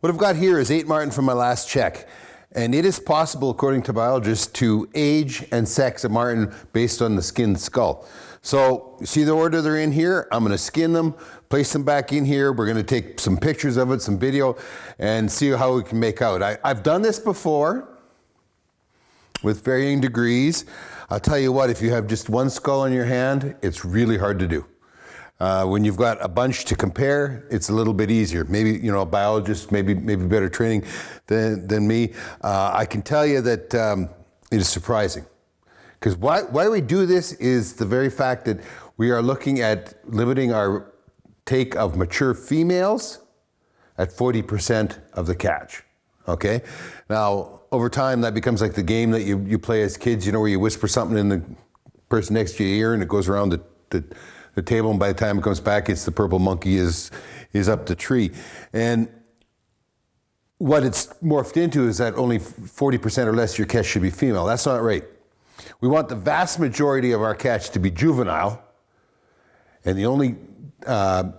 What I've got here is 8 marten from my last check. And it is possible, according to biologists, to age and sex a marten based on the skinned skull. So, you see the order they're in here? I'm gonna skin them, place them back in here. We're gonna take some pictures of it, some video, and see how we can make out. I've done this before with varying degrees. I'll tell you what, if you have just one skull in your hand, it's really hard to do. When you've got a bunch to compare, it's a little bit easier. Maybe, you know, a biologist, maybe better training than me. I can tell you that it is surprising. Because why we do this is the very fact that we are looking at limiting our take of mature females at 40% of the catch, okay? Now, over time, that becomes like the game that you play as kids, you know, where you whisper something in the person next to your ear and it goes around the table, and by the time it comes back, it's the purple monkey is up the tree. And what it's morphed into is that only 40% or less of your catch should be female. That's not right. We want the vast majority of our catch to be juvenile, and the only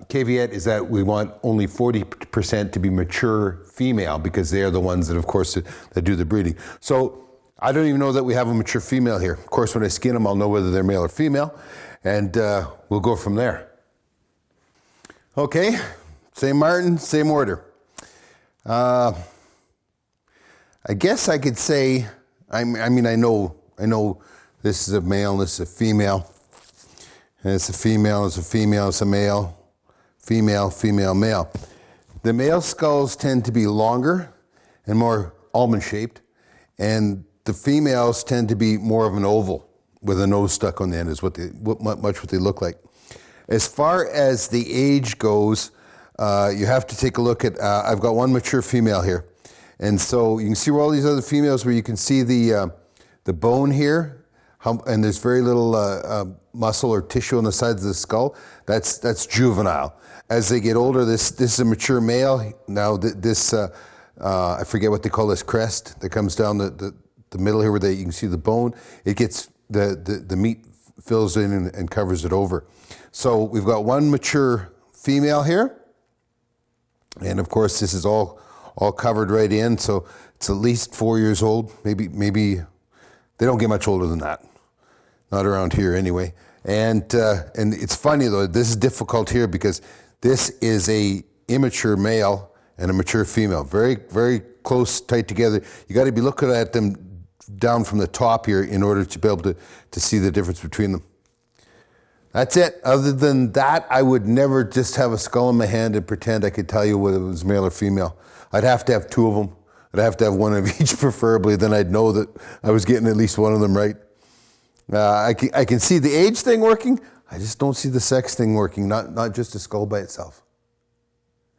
caveat is that we want only 40% to be mature female, because they are the ones that, of course, that do the breeding. So I don't even know that we have a mature female here. Of course, when I skin them, I'll know whether they're male or female, and we'll go from there. Okay, same marten, same order. I guess I could say, I mean, I know this is a male and this is a female. And it's a female, it's a female, it's a male, female, female, male. The male skulls tend to be longer and more almond-shaped, and the females tend to be more of an oval with a nose stuck on the end, is what they look like. As far as the age goes, you have to take a look at, I've got one mature female here. And so you can see all these other females where you can see the bone here, and there's very little muscle or tissue on the sides of the skull. That's juvenile. As they get older, this is a mature male. Now this, I forget what they call this crest that comes down the middle here where you can see the bone. It gets, the meat fills in and covers it over. So we've got one mature female here. And of course, this is all covered right in. So it's at least 4 years old. Maybe they don't get much older than that. Not around here anyway. And it's funny though, this is difficult here because this is a immature male and a mature female. Very, very close, tight together. You got to be looking at them down from the top here in order to be able to see the difference between them. That's it. Other than that, I would never just have a skull in my hand and pretend I could tell you whether it was male or female. I'd have to have two of them. I'd have to have one of each preferably, then I'd know that I was getting at least one of them right. I can see the age thing working, I just don't see the sex thing working, not just a skull by itself.